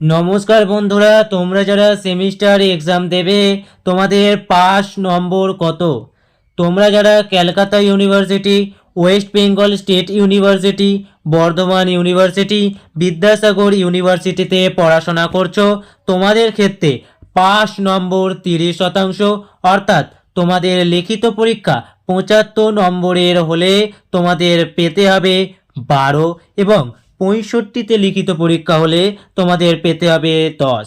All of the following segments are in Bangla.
নমস্কার বন্ধুরা, তোমরা যারা সেমিস্টার এক্সাম দেবে তোমাদের পাস নম্বর কত? তোমরা যারা Calcutta university, West Bengal state university, Bardhaman university, Vidyasagar ইউনিভার্সিটিতে পড়াশোনা করছো, তোমাদের ক্ষেত্রে পাস নম্বর 30%। অর্থাৎ তোমাদের লিখিত পরীক্ষা 75 নম্বরের হলে তোমাদের পেতে হবে 12, এবং 65তে লিখিত পরীক্ষা হলে তোমাদের পেতে হবে 10।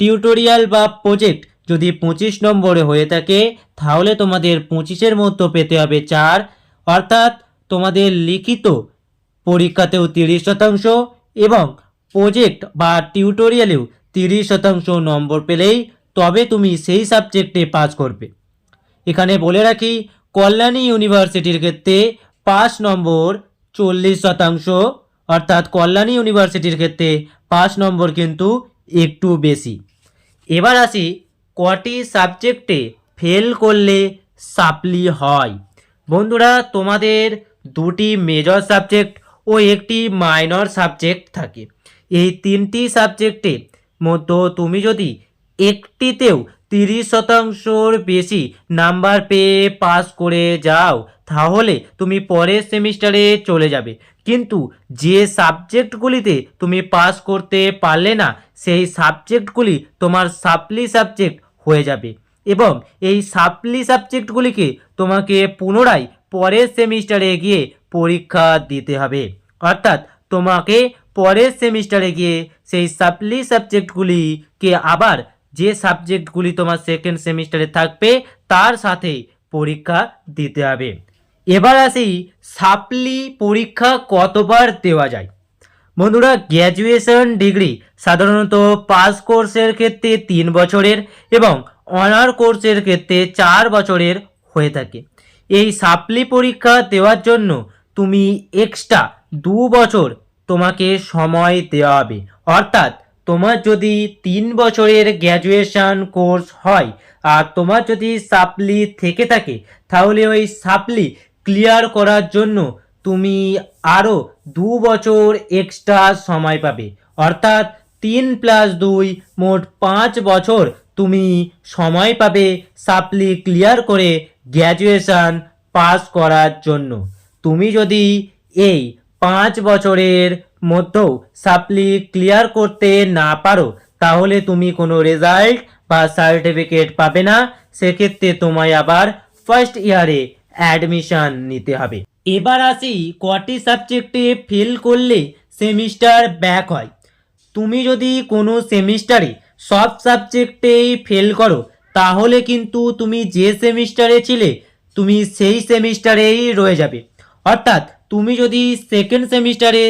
টিউটোরিয়াল বা প্রজেক্ট যদি 25 নম্বরে হয়ে থাকে তাহলে তোমাদের 25-এর মধ্যে পেতে হবে 4। অর্থাৎ তোমাদের লিখিত পরীক্ষাতেও 30% এবং প্রজেক্ট বা টিউটোরিয়ালেও 30% নম্বর পেলেই তবে তুমি সেই সাবজেক্টে পাস করবে। এখানে বলে রাখি, কল্যাণী ইউনিভার্সিটির ক্ষেত্রে পাস নম্বর 40%। অর্থাৎ কল্যাণী ইউনিভার্সিটির ক্ষেত্রে পাস নম্বর কিন্তু একটু বেশি। এবার আসি, কটি সাবজেক্টে ফেল করলে সাপ্লি হয়। বন্ধুরা, তোমাদের দুটি মেজর সাবজেক্ট ও একটি মাইনর সাবজেক্ট থাকে। এই তিনটি সাবজেক্টে মধ্যে তুমি যদি একটিতেও 30%র বেশি নাম্বার পেয়ে পাস করে যাও তাহলে তুমি পরের সেমিস্টারে চলে যাবে। কিন্তু যে সাবজেক্টগুলিতে তুমি পাস করতে পারলে না সেই সাবজেক্টগুলি তোমার সাপ্লি সাবজেক্ট হয়ে যাবে, এবং এই সাপ্লি সাবজেক্টগুলিকে তোমাকে পুনরায় পরের সেমিস্টারে গিয়ে পরীক্ষা দিতে হবে। অর্থাৎ তোমাকে পরের সেমিস্টারে গিয়ে সেই সাপ্লি সাবজেক্টগুলিকে আবার যে সাবজেক্টগুলি তোমার সেকেন্ড সেমিস্টারে থাকবে তার সাথে পরীক্ষা দিতে হবে। এবার আসি, সাপ্লি পরীক্ষা কতবার দেওয়া যায়। বন্ধুরা, গ্র্যাজুয়েশন ডিগ্রি সাধারণত পাস কোর্সের ক্ষেত্রে 3 বছরের এবং অনার কোর্সের ক্ষেত্রে 4 বছরের হয়ে থাকে। এই সাপ্লি পরীক্ষা দেওয়ার জন্য তুমি এক্সট্রা 2 বছর তোমাকে সময় দেওয়া হবে। অর্থাৎ তোমার যদি 3 বছরের গ্র্যাজুয়েশন কোর্স হয় আর তোমার যদি সাপ্লি থেকে থাকে তাহলে ওই সাপ্লি ক্লিয়ার করার জন্য তুমি আরও 2 বছর এক্সট্রা সময় পাবে। অর্থাৎ 3+2 মোট 5 বছর তুমি সময় পাবে সাপ্লি ক্লিয়ার করে গ্র্যাজুয়েশন পাস করার জন্য। তুমি যদি এই 5 বছরের মধ্যেও সাপ্লি ক্লিয়ার করতে না পারো তাহলে তুমি কোনো রেজাল্ট বা সার্টিফিকেট পাবে না। সেক্ষেত্রে তোমায় আবার ফার্স্ট ইয়ারে অ্যাডমিশন নিতে হবে। এবার আসি, কটি সাবজেক্টে ফেল করলে সেমিস্টার ব্যাক হয়। তুমি যদি কোনো সেমিস্টারে সব সাবজেক্টেই ফেল করো তাহলে কিন্তু তুমি যে সেমিস্টারে ছিলে তুমি সেই সেমিস্টারেই রয়ে যাবে। অর্থাৎ তুমি যদি সেকেন্ড সেমিস্টারে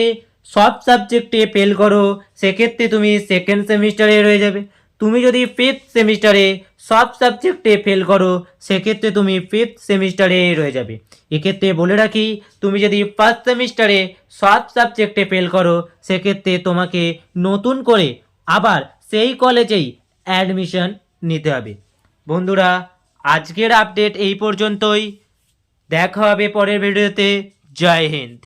সব সাবজেক্টে ফেল করো সেক্ষেত্রে তুমি সেকেন্ড সেমিস্টারে রয়ে যাবে। তুমি যদি ফিফথ সেমিস্টারে সব সাবজেক্টে ফেল করো সেক্ষেত্রে তুমি ফিফথ সেমিস্টারে রয়ে যাবে। এক্ষেত্রে বলে রাখি, তুমি যদি ফার্স্ট সেমিস্টারে সব সাবজেক্টে ফেল করো সেক্ষেত্রে তোমাকে নতুন করে আবার সেই কলেজেই অ্যাডমিশন নিতে হবে। বন্ধুরা, আজকের আপডেট এই পর্যন্তই। দেখা হবে পরের ভিডিওতে। জয় হিন্দ।